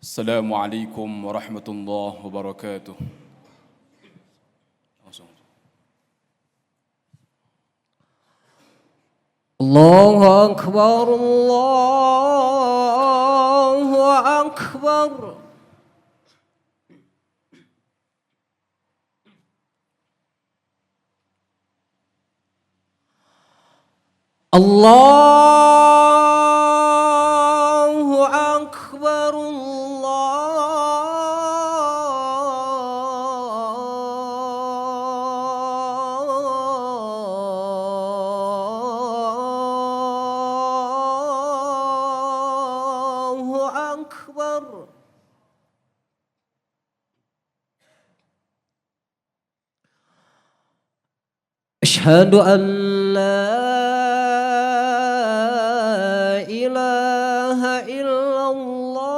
Assalamualaikum warahmatullahi wabarakatuh. Allahu Akbar, Allahu Akbar. Allahu Akbar, Allahu Akbar. Asyhadu an la ilaha illallah.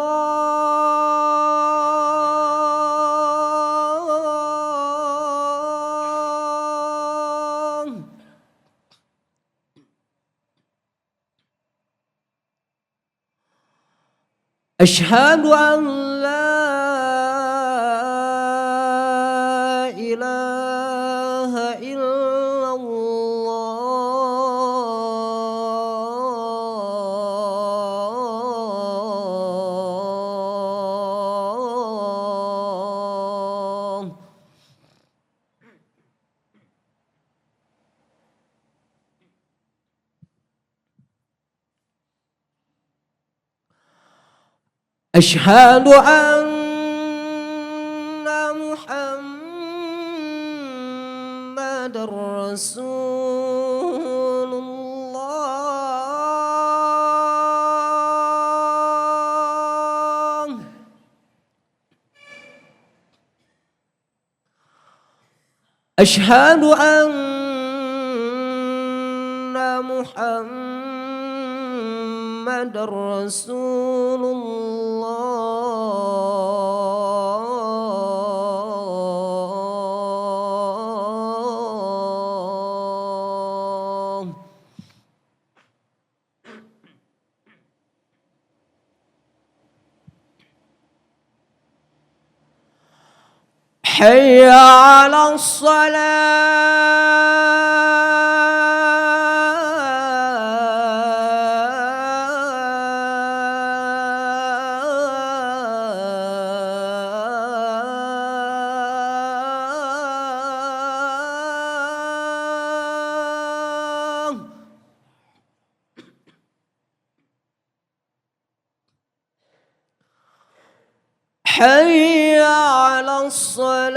Asyhadu an la ilaha illallah. أشهد أن محمد رسول الله. أشهد أن محمد رسول الله. حي على الصلاة. حي على الصلاة.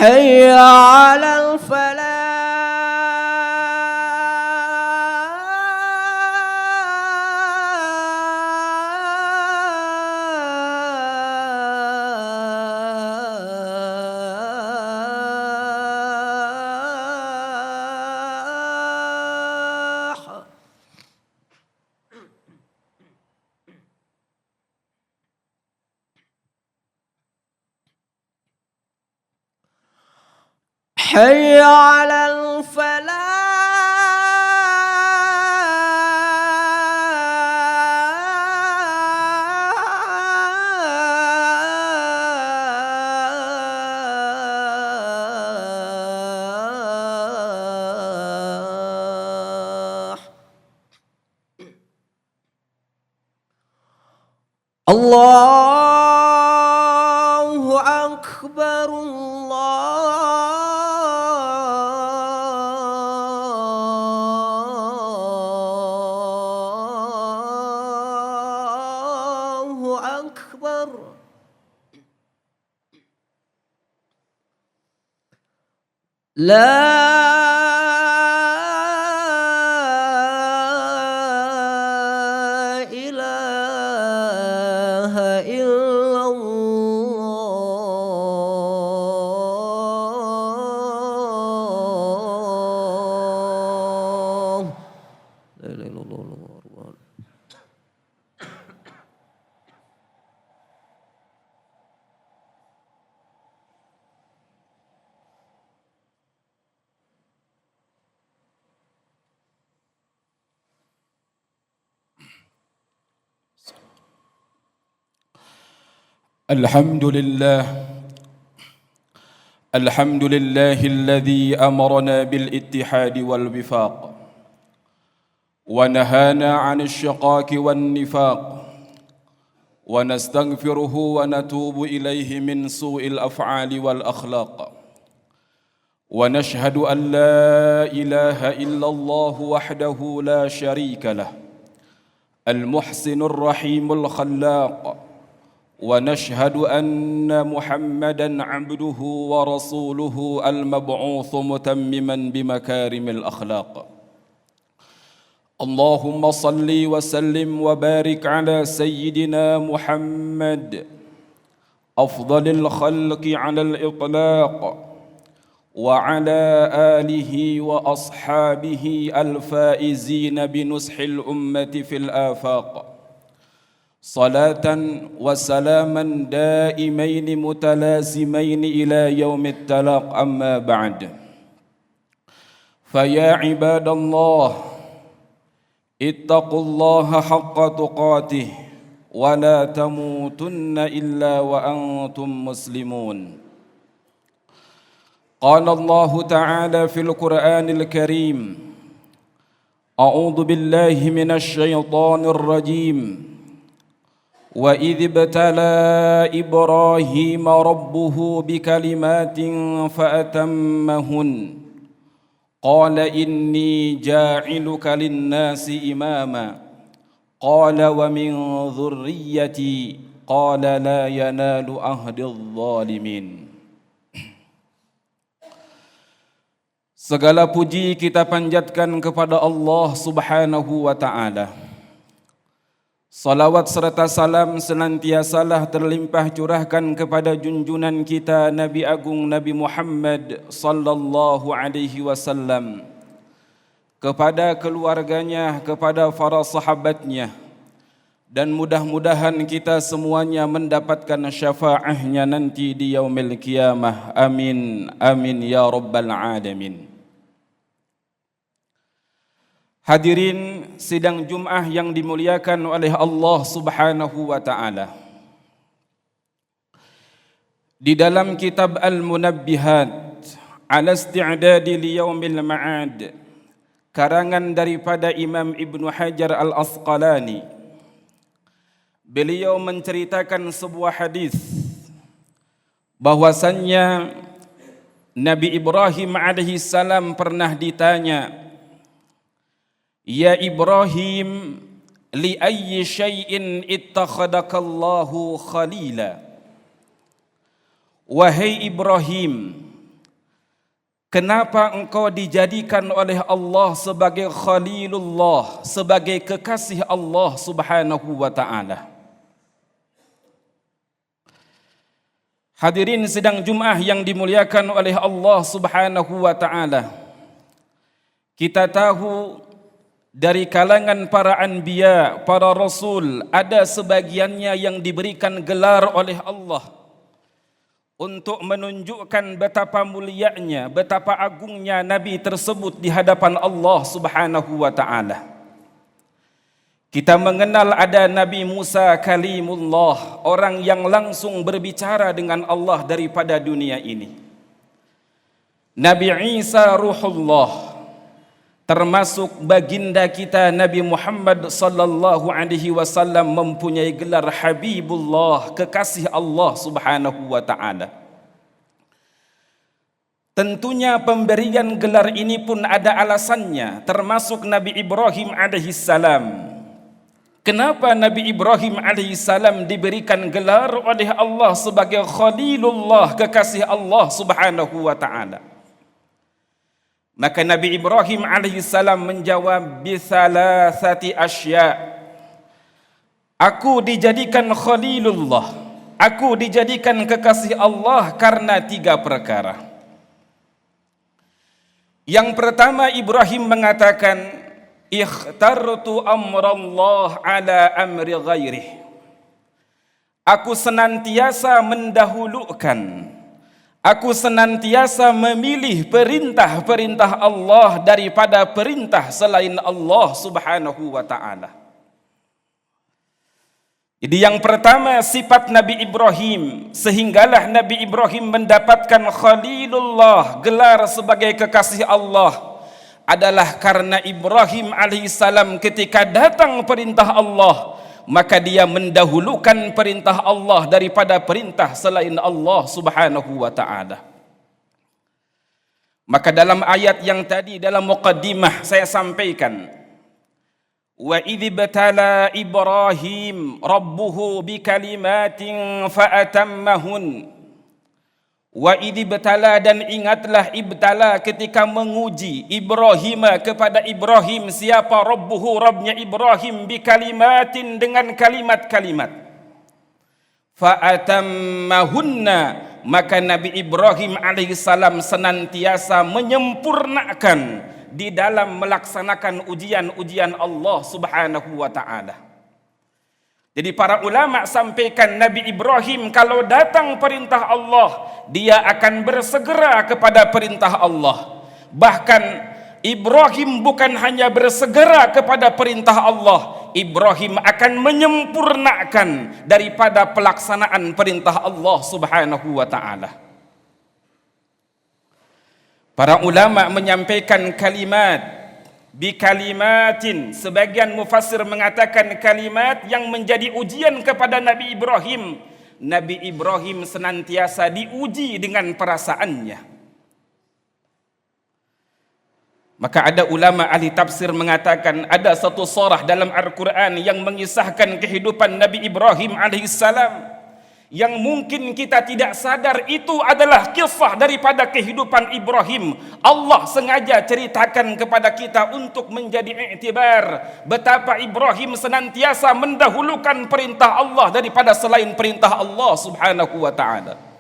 حي على الفلاح. حي على الفلاح. الله أكبر، الله أكبر. لا إله إلا الله. الحمد لله الحمد لله الذي أمرنا بالاتحاد والوفاق ونهانا عن الشقاق والنفاق ونستغفره ونتوب إليه من سوء الأفعال والأخلاق ونشهد أن لا إله إلا الله وحده لا شريك له المحسن الرحيم الخلاق ونشهد أن محمدًا عبده ورسوله المبعوث متممًا بمكارم الأخلاق اللهم صل وسلم وبارك على سيدنا محمد أفضل الخلق على الإطلاق وعلى آله وأصحابه الفائزين بنصح الأمة في الآفاق صلاة وسلاما دائمين متلازمين إلى يوم التلاق أما بعد فيا عباد الله اتقوا الله حق تقاته ولا تموتن إلا وأنتم مسلمون قال الله تعالى في القرآن الكريم أعوذ بالله من الشيطان الرجيم وَإِذِ ابْتَلَى إِبْرَاهِيمَ رَبُّهُ بِكَلِمَاتٍ فَأَتَمَّهُنَّ قَالَ إِنِّي جَاعِلُكَ لِلنَّاسِ إِمَامًا قَالَ وَمِنْ ذُرِّيَّتِي قَالَ لَا يَنَالُ عَهْدِ الظَّالِمِينَ. Segala puji kita panjatkan kepada Allah Subhanahu wa Ta'ala. Salawat serta salam senantiasalah terlimpah curahkan kepada junjungan kita Nabi Agung Nabi Muhammad sallallahu alaihi wasallam, kepada keluarganya, kepada para sahabatnya, dan mudah-mudahan kita semuanya mendapatkan syafaatnya nanti di yaumil qiyamah. Amin amin ya rabbal alamin. Hadirin sidang Jum'ah yang dimuliakan oleh Allah Subhanahu wa Ta'ala. Di dalam kitab Al-Munabbihat ala isti'dadi li yaumil ma'ad, karangan daripada Imam Ibnu Hajar Al-Asqalani, beliau menceritakan sebuah hadis bahwasannya Nabi Ibrahim alaihi salam pernah ditanya, Ya Ibrahim, li ayyi syai'in ittakhadakallahu khalila. Wahai Ibrahim, kenapa engkau dijadikan oleh Allah sebagai khalilullah, sebagai kekasih Allah Subhanahu wa Ta'ala? Hadirin sidang Jum'ah yang dimuliakan oleh Allah Subhanahu wa Ta'ala, kita tahu dari kalangan para anbiya, para rasul, ada sebagiannya yang diberikan gelar oleh Allah untuk menunjukkan betapa mulianya, betapa agungnya Nabi tersebut di hadapan Allah Subhanahu wa Ta'ala. Kita mengenal ada Nabi Musa Kalimullah, orang yang langsung berbicara dengan Allah daripada dunia ini. Nabi Isa Ruhullah, termasuk baginda kita Nabi Muhammad sallallahu alaihi wasallam mempunyai gelar Habibullah, kekasih Allah Subhanahu wa Ta'ala. Tentunya pemberian gelar ini pun ada alasannya, termasuk Nabi Ibrahim alaihi salam. Kenapa Nabi Ibrahim alaihi salam diberikan gelar oleh Allah sebagai Khalilullah, kekasih Allah Subhanahu wa Ta'ala? Maka Nabi Ibrahim alaihissalam menjawab, bisalasati asya. Aku dijadikan khalilullah, aku dijadikan kekasih Allah karena 3 perkara. Yang pertama, Ibrahim mengatakan, ikhtartu amrallah ala amri ghairih. Aku senantiasa mendahulukan, aku senantiasa memilih perintah-perintah Allah daripada perintah selain Allah Subhanahu wa Ta'ala. Jadi yang pertama sifat Nabi Ibrahim, sehinggalah Nabi Ibrahim mendapatkan Khalilullah, gelar sebagai kekasih Allah, adalah karena Ibrahim alaihissalam ketika datang perintah Allah, maka dia mendahulukan perintah Allah daripada perintah selain Allah subhanahu wa ta'ala. Maka dalam ayat yang tadi, dalam muqaddimah saya sampaikan, wa idh ibtala Ibrahim rabbuhu bikalimatin fa'atammahun. Wa idh ibtala, dan ingatlah ibtala ketika menguji Ibrahim kepada Ibrahim, siapa rabbuhu, Rabbnya Ibrahim, bikalimatin, dengan kalimat-kalimat, fa'atammahunna, maka Nabi Ibrahim alaihissalam senantiasa menyempurnakan di dalam melaksanakan ujian-ujian Allah subhanahu wa ta'ala. Jadi para ulama sampaikan Nabi Ibrahim kalau datang perintah Allah, dia akan bersegera kepada perintah Allah. Bahkan Ibrahim bukan hanya bersegera kepada perintah Allah, Ibrahim akan menyempurnakan daripada pelaksanaan perintah Allah subhanahu wa ta'ala. Para ulama menyampaikan kalimat bikalimatin, sebagian mufassir mengatakan kalimat yang menjadi ujian kepada Nabi Ibrahim. Nabi Ibrahim senantiasa diuji dengan perasaannya. Maka ada ulama ahli tafsir mengatakan ada satu surah dalam Al-Quran yang mengisahkan kehidupan Nabi Ibrahim alaihissalam, yang mungkin kita tidak sadar itu adalah kisah daripada kehidupan Ibrahim. Allah sengaja ceritakan kepada kita untuk menjadi iktibar betapa Ibrahim senantiasa mendahulukan perintah Allah daripada selain perintah Allah subhanahu wa ta'ala.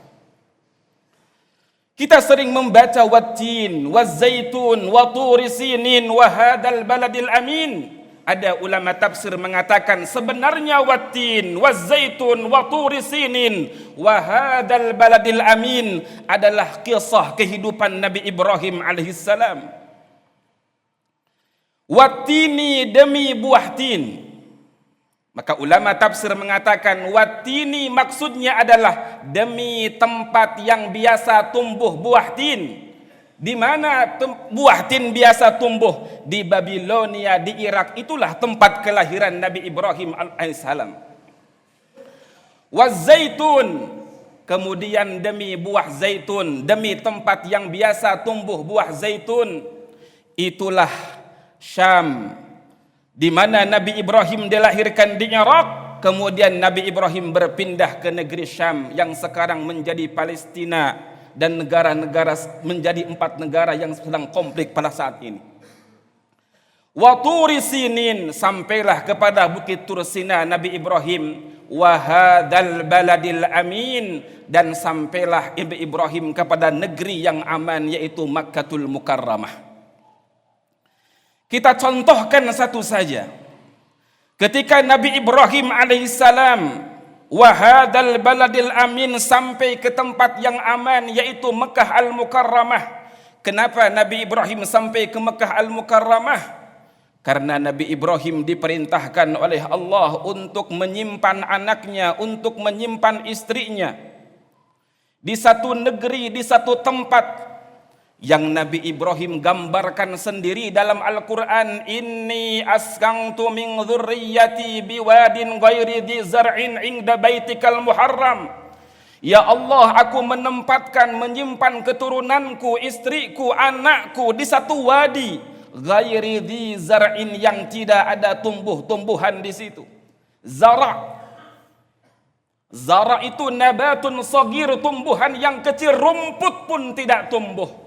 Kita sering membaca wattin, wazzaitun, waturi sinin, wahadal baladil amin. Ada ulama tafsir mengatakan sebenarnya wattin, wazzaitun, waturi sinin, wahadal baladil amin adalah kisah kehidupan Nabi Ibrahim alaihissalam. Wattini, demi buah tin. Maka ulama tafsir mengatakan wattini maksudnya adalah demi tempat yang biasa tumbuh buah tin. Di mana buah tin biasa tumbuh? Di Babilonia, di Irak. Itulah tempat kelahiran Nabi Ibrahim alaihissalam. Wazzaitun, kemudian demi buah zaitun, demi tempat yang biasa tumbuh buah zaitun. Itulah Syam, di mana Nabi Ibrahim dilahirkan di Irak, kemudian Nabi Ibrahim berpindah ke negeri Syam yang sekarang menjadi Palestina, dan negara-negara menjadi 4 negara yang sedang konflik pada saat ini. Wa turi sinin, sampailah kepada bukit Tursina Nabi Ibrahim. Wa hadzal baladil amin, dan sampailah Nabi Ibrahim kepada negeri yang aman, yaitu Makkatul Mukarramah. Kita contohkan satu saja. Ketika Nabi Ibrahim alaihissalam wa hadzal baladil amin sampai ke tempat yang aman, yaitu Mekah Al-Mukarramah. Kenapa Nabi Ibrahim sampai ke Mekah Al-Mukarramah? Karena Nabi Ibrahim diperintahkan oleh Allah untuk menyimpan anaknya, untuk menyimpan istrinya di satu negeri, di satu tempat yang Nabi Ibrahim gambarkan sendiri dalam Al-Quran. Inni askantu min dzurriyyati biwadin ghairi dzi zar'in 'inda baitikal muharram. Ya Allah, aku menempatkan, menyimpan keturunanku, istriku, anakku di satu wadi ghairi dzi zar'in, yang tidak ada tumbuh-tumbuhan di situ. Zara' itu nabatun sagir, tumbuhan yang kecil, rumput pun tidak tumbuh.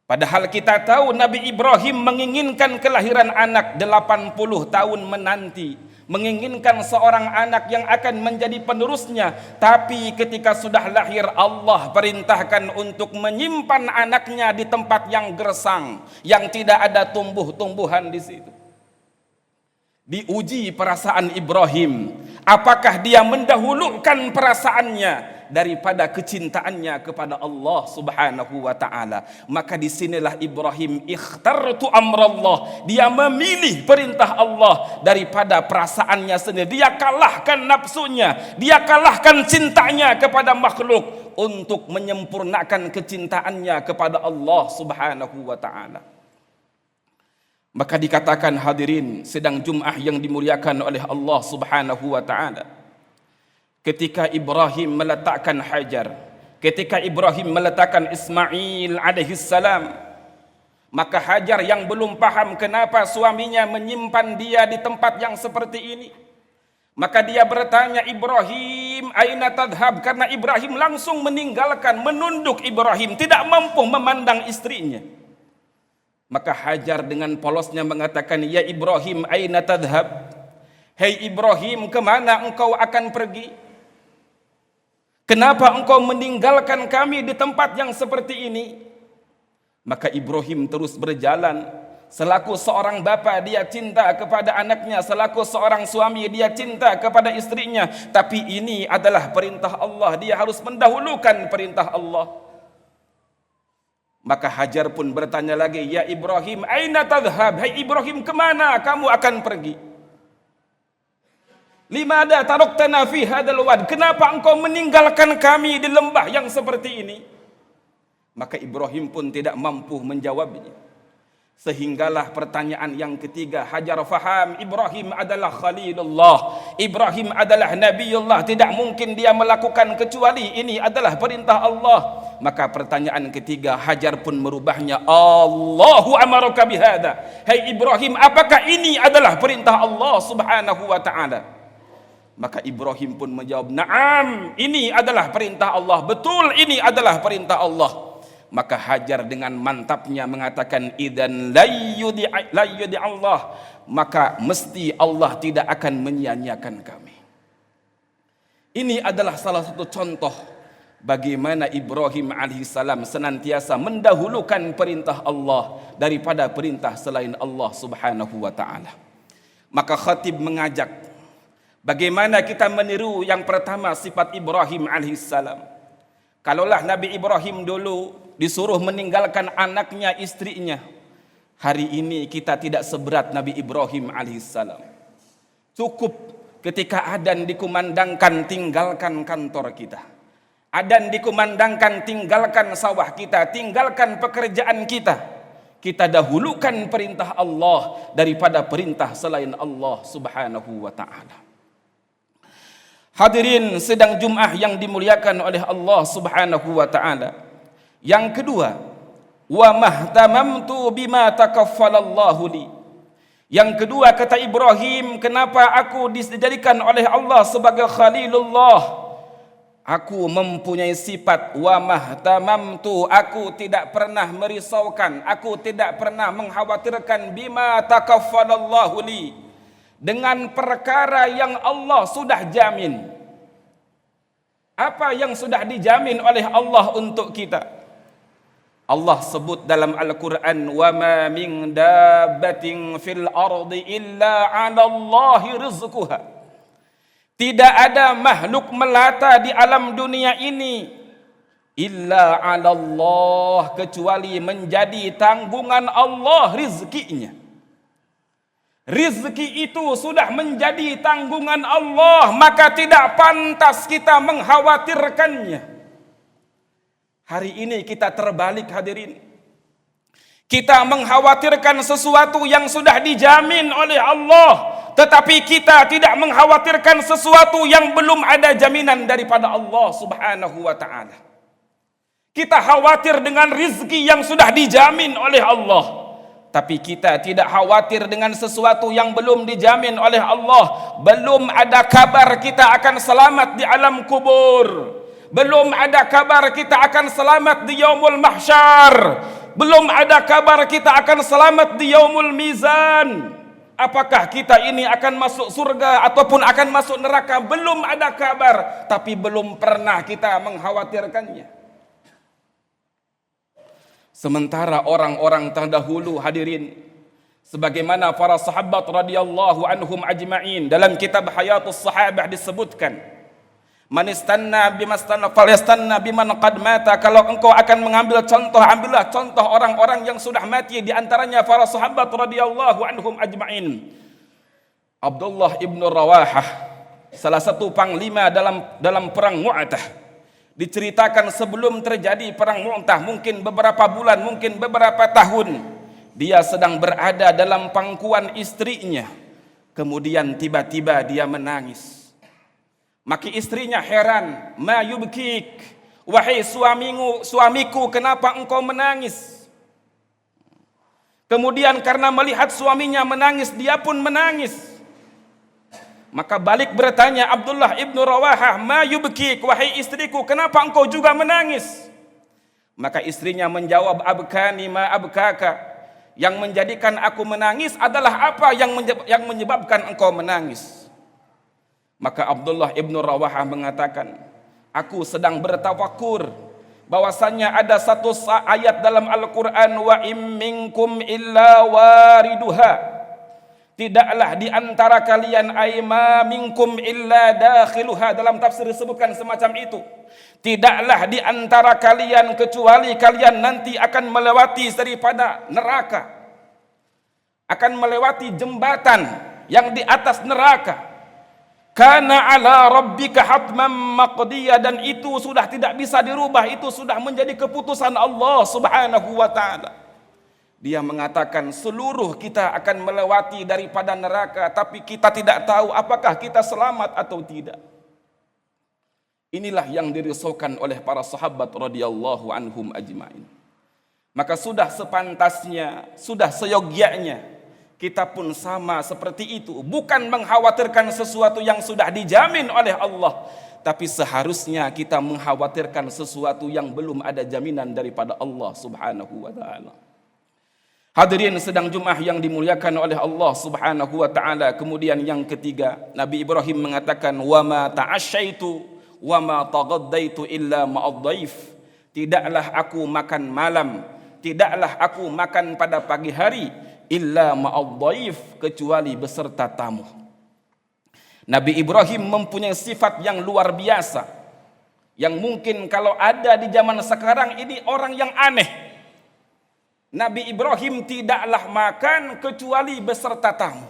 Padahal kita tahu Nabi Ibrahim menginginkan kelahiran anak 80 tahun menanti, menginginkan seorang anak yang akan menjadi penerusnya. Tapi ketika sudah lahir, Allah perintahkan untuk menyimpan anaknya di tempat yang gersang, yang tidak ada tumbuh-tumbuhan di situ. Diuji perasaan Ibrahim. Apakah dia mendahulukan perasaannya daripada kecintaannya kepada Allah Subhanahu wa taala. Maka di sinilah Ibrahim ikhtartu amrallah, dia memilih perintah Allah daripada perasaannya sendiri. Dia kalahkan nafsunya, dia kalahkan cintanya kepada makhluk untuk menyempurnakan kecintaannya kepada Allah Subhanahu wa taala. Maka dikatakan hadirin sedang Jumat yang dimuliakan oleh Allah Subhanahu wa taala, ketika Ibrahim meletakkan Hajar, ketika Ibrahim meletakkan Ismail alaihi salam, maka Hajar yang belum paham kenapa suaminya menyimpan dia di tempat yang seperti ini, maka dia bertanya, Ibrahim aina tadhhab, karena Ibrahim langsung meninggalkan, menunduk. Ibrahim tidak mampu memandang istrinya. Maka Hajar dengan polosnya mengatakan, ya Ibrahim aina tadhhab, hei Ibrahim, kemana engkau akan pergi? Kenapa engkau meninggalkan kami di tempat yang seperti ini? Maka Ibrahim terus berjalan. Selaku seorang bapa dia cinta kepada anaknya, selaku seorang suami dia cinta kepada istrinya. Tapi ini adalah perintah Allah, dia harus mendahulukan perintah Allah. Maka Hajar pun bertanya lagi, ya Ibrahim aina tadhhab, hai Ibrahim, kemana kamu akan pergi? Limada taroktana fi hadzal wad, kenapa engkau meninggalkan kami di lembah yang seperti ini? Maka Ibrahim pun tidak mampu menjawabnya. Sehinggalah pertanyaan yang ketiga, Hajar faham Ibrahim adalah Khalilullah, Ibrahim adalah Nabiullah, tidak mungkin dia melakukan kecuali ini adalah perintah Allah. Maka pertanyaan ketiga, Hajar pun merubahnya, Allahu amaraka bihada, hai Ibrahim, apakah ini adalah perintah Allah Subhanahu wa taala? Maka Ibrahim pun menjawab, na'am, ini adalah perintah Allah, betul ini adalah perintah Allah. Maka Hajar dengan mantapnya mengatakan, idzan la yudi Allah, maka mesti Allah tidak akan menyia-nyiakan kami. Ini adalah salah satu contoh bagaimana Ibrahim alaihissalam senantiasa mendahulukan perintah Allah daripada perintah selain Allah Subhanahu wa taala. Maka khatib mengajak bagaimana kita meniru yang pertama sifat Ibrahim alaihissalam. Kalaulah Nabi Ibrahim dulu disuruh meninggalkan anaknya, istrinya, hari ini kita tidak seberat Nabi Ibrahim alaihissalam. Cukup ketika adzan dikumandangkan, tinggalkan kantor kita. Adzan dikumandangkan, tinggalkan sawah kita, tinggalkan pekerjaan kita. Kita dahulukan perintah Allah daripada perintah selain Allah Subhanahu wa taala. Hadirin sedang Jumat yang dimuliakan oleh Allah Subhanahu wa taala. Yang kedua, wa mahtamamtu bima takaffalallahu li. Yang kedua kata Ibrahim, kenapa aku dijadikan oleh Allah sebagai Khalilullah? Aku mempunyai sifat wa mahtamamtu, aku tidak pernah merisaukan, aku tidak pernah mengkhawatirkan bima takaffalallahu li, dengan perkara yang Allah sudah jamin. Apa yang sudah dijamin oleh Allah untuk kita? Allah sebut dalam Al-Quran, wa ma min dabbatin fil ardi illa 'ala Allahi rizquha. Tidak ada makhluk melata di alam dunia ini illa 'ala Allah, kecuali menjadi tanggungan Allah rizkinya. Rizki itu sudah menjadi tanggungan Allah, maka tidak pantas kita mengkhawatirkannya. Hari ini kita terbalik hadirin. Kita mengkhawatirkan sesuatu yang sudah dijamin oleh Allah, tetapi kita tidak mengkhawatirkan sesuatu yang belum ada jaminan daripada Allah Subhanahu wa taala. Kita khawatir dengan rizki yang sudah dijamin oleh Allah, tapi kita tidak khawatir dengan sesuatu yang belum dijamin oleh Allah. Belum ada kabar kita akan selamat di alam kubur. Belum ada kabar kita akan selamat di yaumul mahsyar. Belum ada kabar kita akan selamat di yaumul mizan. Apakah kita ini akan masuk surga ataupun akan masuk neraka? Belum ada kabar, tapi belum pernah kita mengkhawatirkannya. Sementara orang-orang terdahulu hadirin, sebagaimana para sahabat radhiyallahu anhum ajma'in, dalam kitab Hayatus Sahabah disebutkan, Man istanna bimastanna falyastanna biman qad mata. Kalau engkau akan mengambil contoh, ambillah contoh orang-orang yang sudah mati, di antaranya para sahabat radhiyallahu anhum ajma'in. Abdullah ibn Rawahah, salah satu panglima dalam perang Mu'tah, diceritakan sebelum terjadi perang Mu'tah, mungkin beberapa bulan, mungkin beberapa tahun, dia sedang berada dalam pangkuan istrinya. Kemudian tiba-tiba dia menangis. Maka istrinya heran, ma yubkik, wahai suamiku, kenapa engkau menangis? Kemudian karena melihat suaminya menangis, dia pun menangis. Maka balik bertanya Abdullah ibn Rawahah, ma yubkik, wahai istriku, kenapa engkau juga menangis? Maka istrinya menjawab, abkani ma abkaka, yang menjadikan aku menangis adalah apa yang menyebabkan engkau menangis? Maka Abdullah ibn Rawahah mengatakan, aku sedang bertafakur bahwasanya ada satu ayat dalam Al-Quran, wa im minkum illa wariduha, tidaklah di antara kalian, aima minkum illa dakhiluha, dalam tafsir disebutkan semacam itu, tidaklah di antara kalian kecuali kalian nanti akan melewati daripada neraka, akan melewati jembatan yang di atas neraka. Kana ala rabbika hatman maqdiya, dan itu sudah tidak bisa dirubah, itu sudah menjadi keputusan Allah subhanahu wa ta'ala. Dia mengatakan seluruh kita akan melewati daripada neraka, tapi kita tidak tahu apakah kita selamat atau tidak. Inilah yang dirisaukan oleh para sahabat radhiyallahu anhum ajma'in. Maka sudah sepantasnya, sudah seyogyanya kita pun sama seperti itu, bukan mengkhawatirkan sesuatu yang sudah dijamin oleh Allah, tapi seharusnya kita mengkhawatirkan sesuatu yang belum ada jaminan daripada Allah subhanahu wa ta'ala. Hadirin sedang Jumat yang dimuliakan oleh Allah subhanahu wa ta'ala. Kemudian yang ketiga, Nabi Ibrahim mengatakan, wa ma ta'asyaitu wa ma taghaddaitu illa ma'adhaif, tidaklah aku makan malam, tidaklah aku makan pada pagi hari, illa ma'adhaif, kecuali beserta tamu. Nabi Ibrahim mempunyai sifat yang luar biasa, yang mungkin kalau ada di zaman sekarang ini orang yang aneh. Nabi Ibrahim tidaklah makan kecuali beserta tamu.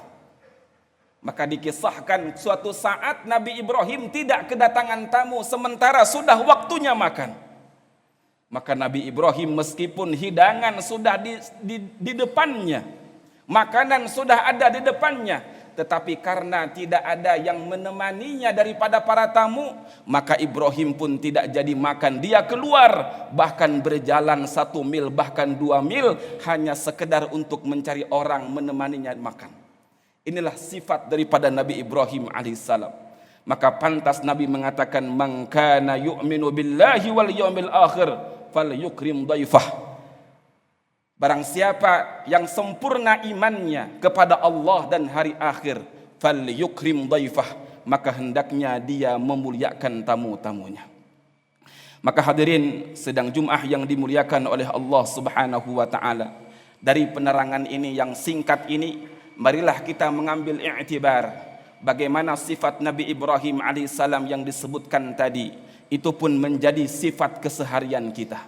Maka dikisahkan suatu saat Nabi Ibrahim tidak kedatangan tamu sementara sudah waktunya makan. Maka Nabi Ibrahim meskipun hidangan sudah di depannya, makanan sudah ada di depannya, tetapi karena tidak ada yang menemaninya daripada para tamu, maka Ibrahim pun tidak jadi makan. Dia keluar bahkan berjalan 1 mil bahkan 2 mil hanya sekedar untuk mencari orang menemaninya makan. Inilah sifat daripada Nabi Ibrahim alaihissalam. Maka pantas Nabi mengatakan, man kana yu'minu billahi wal yawmil akhir falyukrim dhaifah. Barang siapa yang sempurna imannya kepada Allah dan hari akhir, falyukrim dhaifah, maka hendaknya dia memuliakan tamu-tamunya. Maka hadirin sedang Jumat yang dimuliakan oleh Allah subhanahu wa ta'ala, dari penerangan ini yang singkat ini, marilah kita mengambil i'tibar bagaimana sifat Nabi Ibrahim alaihissalam yang disebutkan tadi, itu pun menjadi sifat keseharian kita,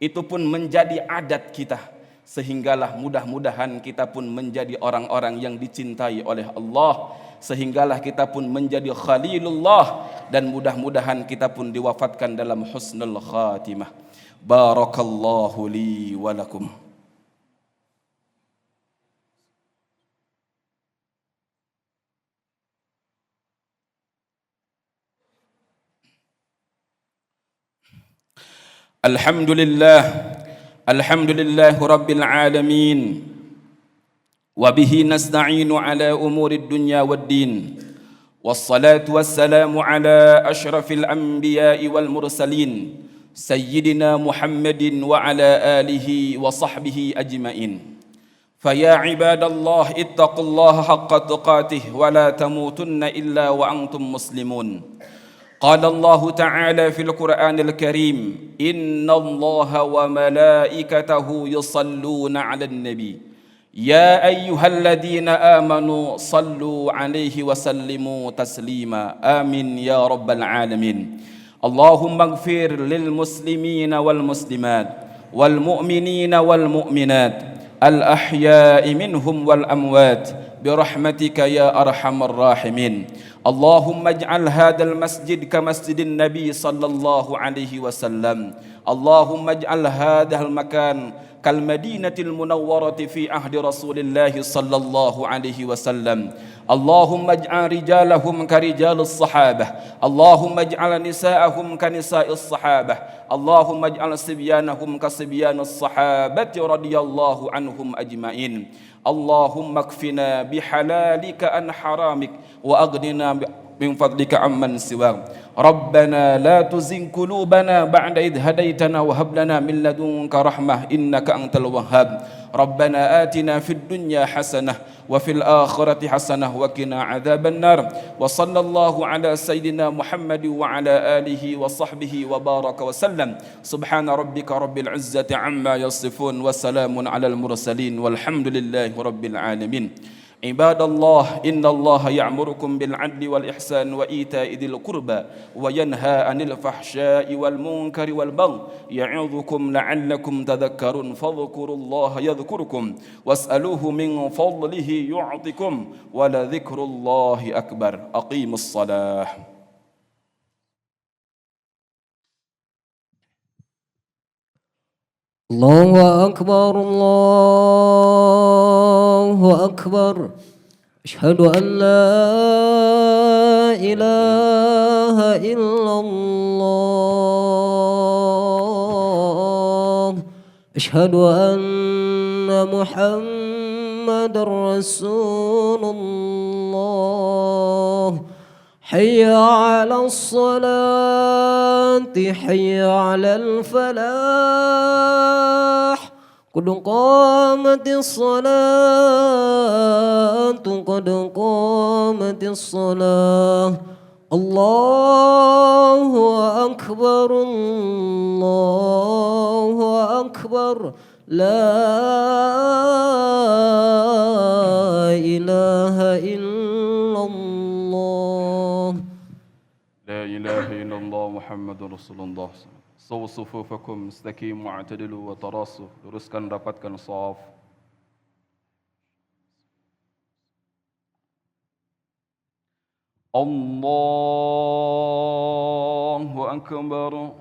itu pun menjadi adat kita, sehinggalah mudah-mudahan kita pun menjadi orang-orang yang dicintai oleh Allah, sehinggalah kita pun menjadi khalilullah, dan mudah-mudahan kita pun diwafatkan dalam husnul khatimah. Barakallahu li wa lakum. Alhamdulillah, alhamdulillah rabbil alamin, wa bihi nasta'inu ala umurid dunya waddin, wassalatu wassalamu ala ashrafil anbiya'i wal mursalin, sayyidina Muhammadin wa ala alihi wa sahbihi ajma'in. Faya ibadallah ittaqullaha haqqa tuqatih wa la tamutunna illa wa antum muslimun. قال الله تعالى في القرآن الكريم إن الله وملائكته يصلون على النبي يا أيها الذين آمنوا صلوا عليه وسلموا تسليما آمين يا رب العالمين. اللهم اغفر للمسلمين والمسلمات والمؤمنين والمؤمنات الأحياء منهم والأموات برحمتك يا أرحم الراحمين. اللهم اجعل هذا المسجد كمسجد النبي صلى الله عليه وسلم. اللهم اجعل هذا المكان كالمدينة المنورة في عهد رسول الله صلى الله عليه وسلم. اللهم اجعل رجالهم كرجال الصحابة. اللهم اجعل نساءهم كنساء الصحابة. اللهم اجعل صبيانهم كصبيان الصحابة رضي الله عنهم أجمعين. اللهم اكفنا بحلالك عن حرامك وأغننا من فضلك عمن سواك. ربنا لا تزغ قلوبنا بعد إذ هديتنا وهب لنا من لدنك رحمة إنك أنت الوهاب. ربنا آتنا في الدنيا حسنة وفي الآخرة حسنة وقنا عذاب النار. وصلى الله على سيدنا محمد وعلى آله وصحبه وبارك وسلم. سبحان ربك رب العزة عما يصفون وسلام على المرسلين والحمد لله رب العالمين. عباد الله إن الله يأمركم بالعدل والإحسان وإيتاء ذي القربى وينهى عن الفحشاء والمنكر والبغي يعظكم لعلكم تذكرون فاذكروا الله يذكركم واسألوه من فضله يعطكم ولذكر الله أكبر. أقيموا الصلاة. الله أكبر الله أكبر. أشهد أن لا إله إلا الله. أشهد أن محمد رسول الله. حي على الصلاة حي على الفلاح قد قامت الصلاة قد قامت الصلاة. الله أكبر الله أكبر. لا إله إلا الله. لا إله إلا الله محمد رسول الله. Sawu sufufakum istaqimu wa'tadilu wa tarasu. Luruskan dapatkan shaf. Allahu akbar.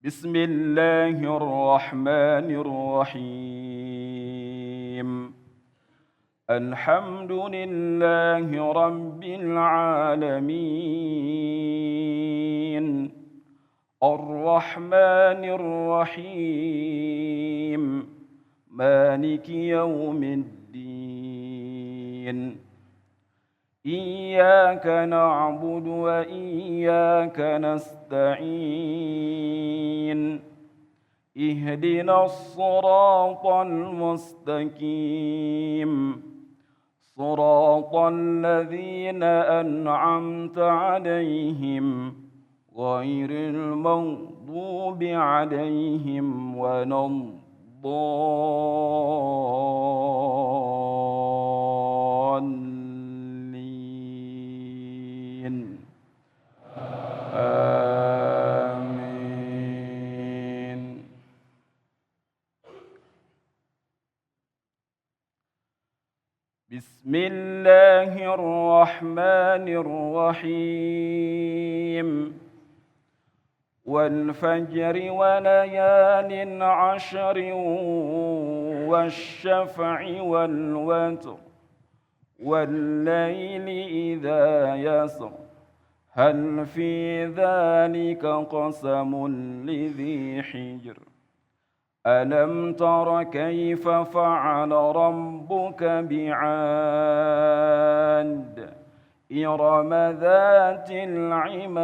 بسم الله الرحمن الرحيم. الحمد لله رب العالمين. الرحمن الرحيم. مالك يوم الدين. إياك نعبد وإياك نستعين. اهدنا الصراط المستقيم. صراط الذين أنعمت عليهم غير المغضوب عليهم ولا الضالين. آمين. بسم الله الرحمن الرحيم. والفجر وليال عشر والشفع والوتر والليل إذا يسر هل في ذلك قسم لذي حجر ألم تر كيف فعل ربك بعاد إرم ذات العماد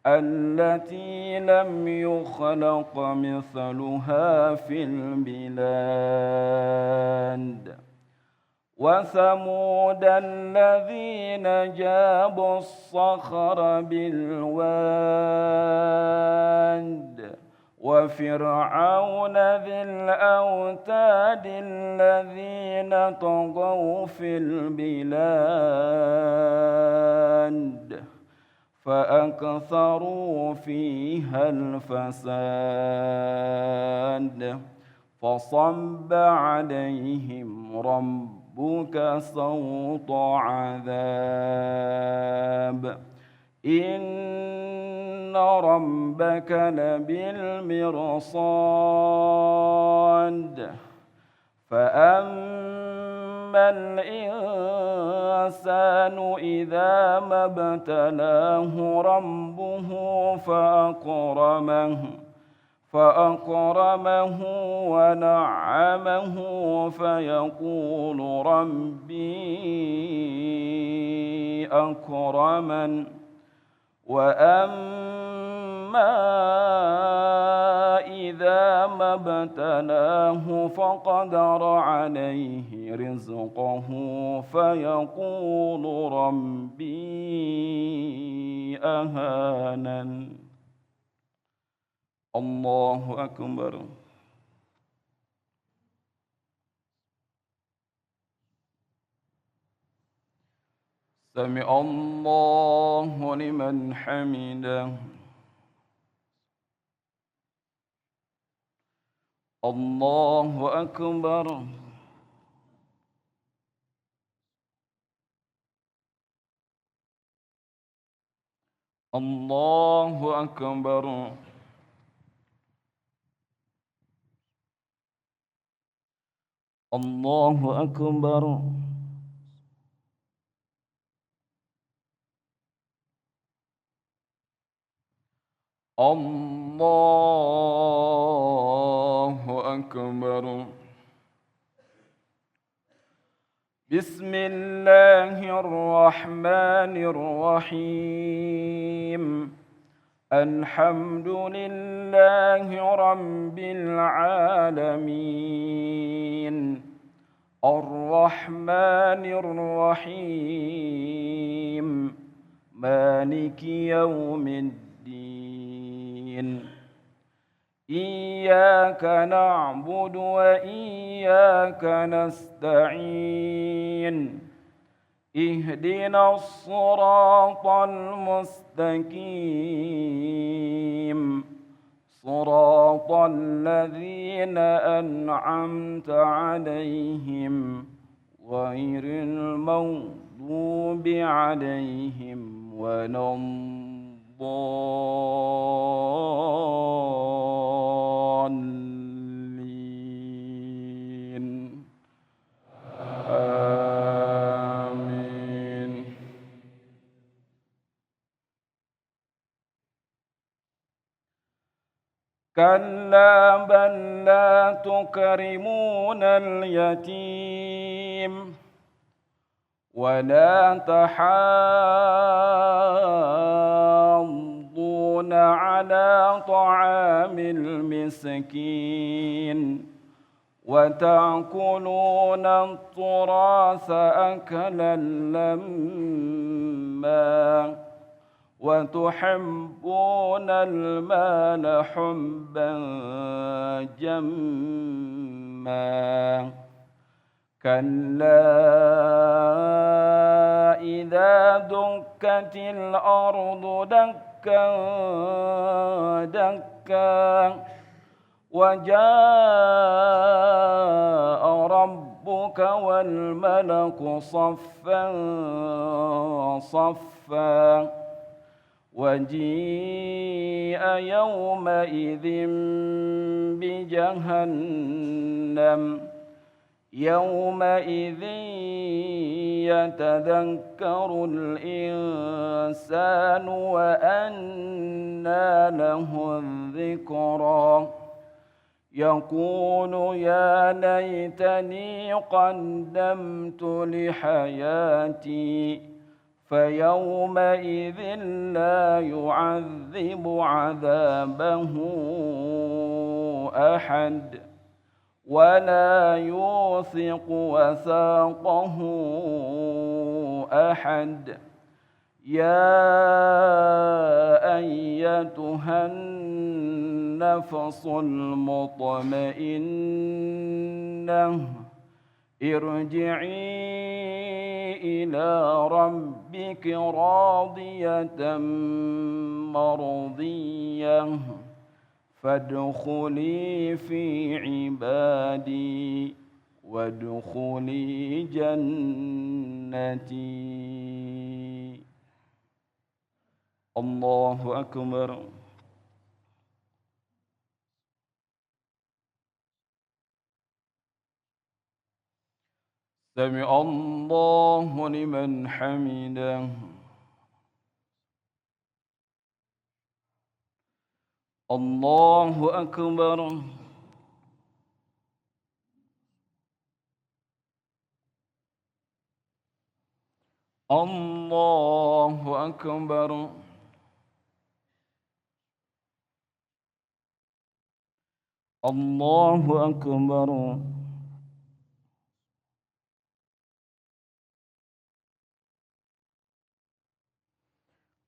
التي لم يخلق مثلها في البلاد وثمود الذين جابوا الصخر بالواد وفرعون ذي الأوتاد الذين طغوا في البلاد فأكثروا فيها الفساد فصب عليهم ربك صوت عذاب إن ربك لبالمرصاد فأما الإنسان إذا ما ابتلاه ربه فأكرمه ونعمه فيقول ربي أكرمن وأما إذا ما ابتلاه فقدر عليه رزقه فيقول ربي أهانن الله أكبر سمع الله لمن حمده الله أكبر الله أكبر الله أكبر الله أكبر بسم الله الرحمن الرحيم الحمد لله رب العالمين الرحمن الرحيم مالك يوم الدين إياك نعبد وإياك نستعين اهدنا الصراط المستقيم صراط الذين أنعمت عليهم غير المغضوب عليهم ولا الضالين آمين كلا بل لا تكرمون اليتيم ولا تحاضون على طعام المسكين وتأكلون التراث أكلا لما وتحبون المال حبا جما كلا إذا دكت الأرض دكا دكا وجاء ربك والملك صفا صفا وجيء يومئذ بجهنم يومئذ يتذكر الإنسان وأنى له الذكرى يقول يا ليتني قدمت لحياتي فيومئذ لا يعذب عذابه أحد ولا يوثق وثاقه أحد يا أيتها النفس المطمئنة ارجعي إلى ربك راضية مرضية فادخلي في عبادي وادخلي جنتي. الله أكبر. سمع الله لمن حمده. الله أكبر. الله أكبر. الله أكبر.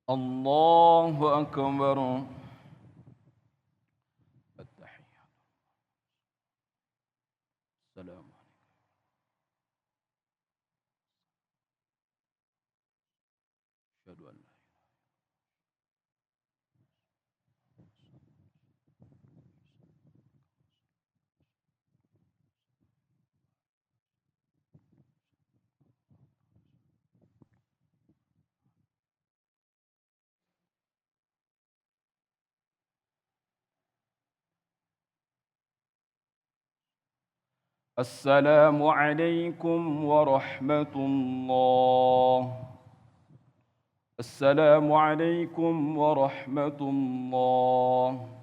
الله أكبر. التحيات. السلام عليكم. أشهد أن لا السلام عليكم ورحمة الله. السلام عليكم ورحمة الله.